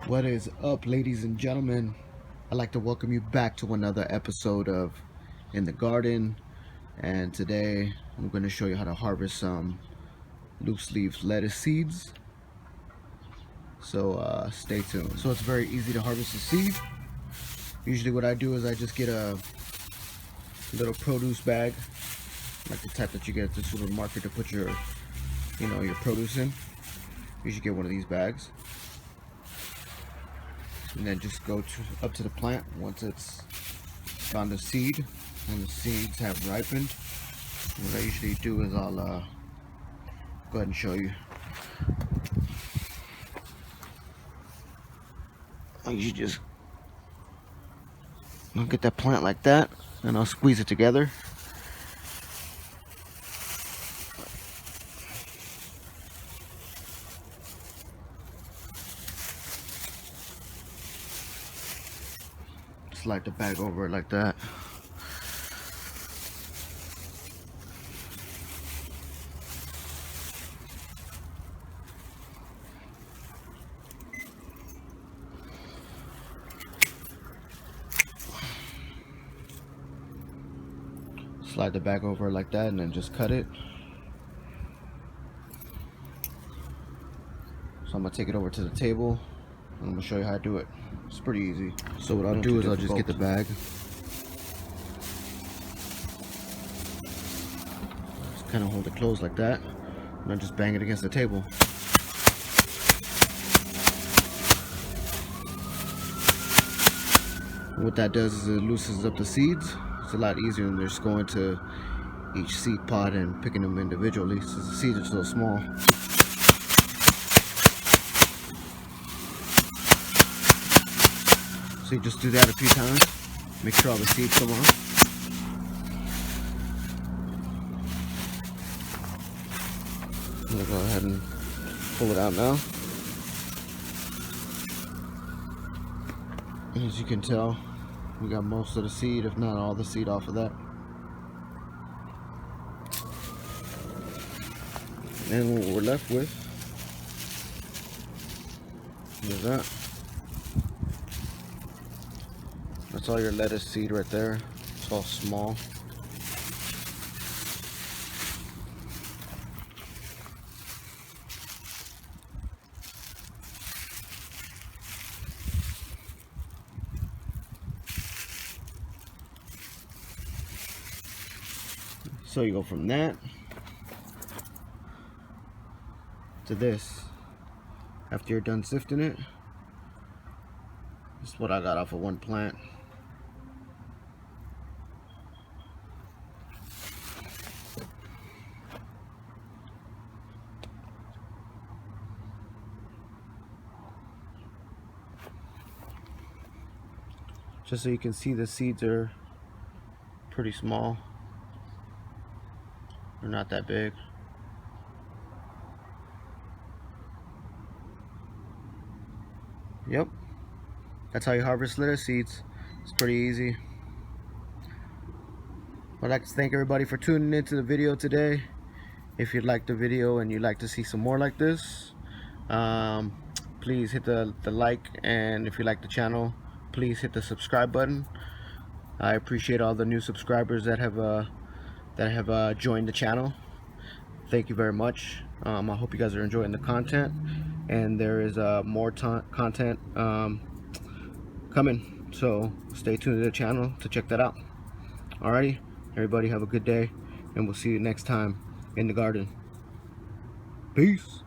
What is up, ladies and gentlemen? I'd like to welcome you back to another episode of In the Garden. And today I'm going to show you how to harvest some loose leaf lettuce seeds. So stay tuned. So it's very easy to harvest a seed. Usually what I do is I just get a little produce bag, like the type that you get at the supermarket to put your produce in. You should get one of these bags. And then just go up to the plant once it's found the seed and the seeds have ripened. What I usually do is I'll go ahead and show you. I usually just I'll get that plant like that and I'll squeeze it together. Slide the bag over it like that. Slide the bag over like that and then just cut it. So I'm gonna take it over to the table and I'm gonna show you how to do it. It's pretty easy. So what I'll do is I'll just get the bag. Just kind of hold it closed like that and then just bang it against the table. What that does is it loosens up the seeds. It's a lot easier than just going to each seed pod and picking them individually since the seeds are so small. So you just do that a few times. Make sure all the seeds come off. I'm gonna go ahead and pull it out now. As you can tell, we got most of the seed, if not all the seed off of that. And what we're left with is that. That's all your lettuce seed right there. It's all small. So you go from that to this. After you're done sifting it, this is what I got off of one plant. Just so you can see, the seeds are pretty small. They're not that big. Yep, that's how you harvest lettuce seeds. It's pretty easy. I'd like to thank everybody for tuning into the video today. If you liked the video and you'd like to see some more like this, please hit the like, and if you like the channel, please hit the subscribe button. I appreciate all the new subscribers that have joined the channel. Thank you very much. I hope you guys are enjoying the content, and there is more content coming, so stay tuned to the channel to check that out. Alrighty, everybody have a good day, and we'll see you next time in the garden. Peace.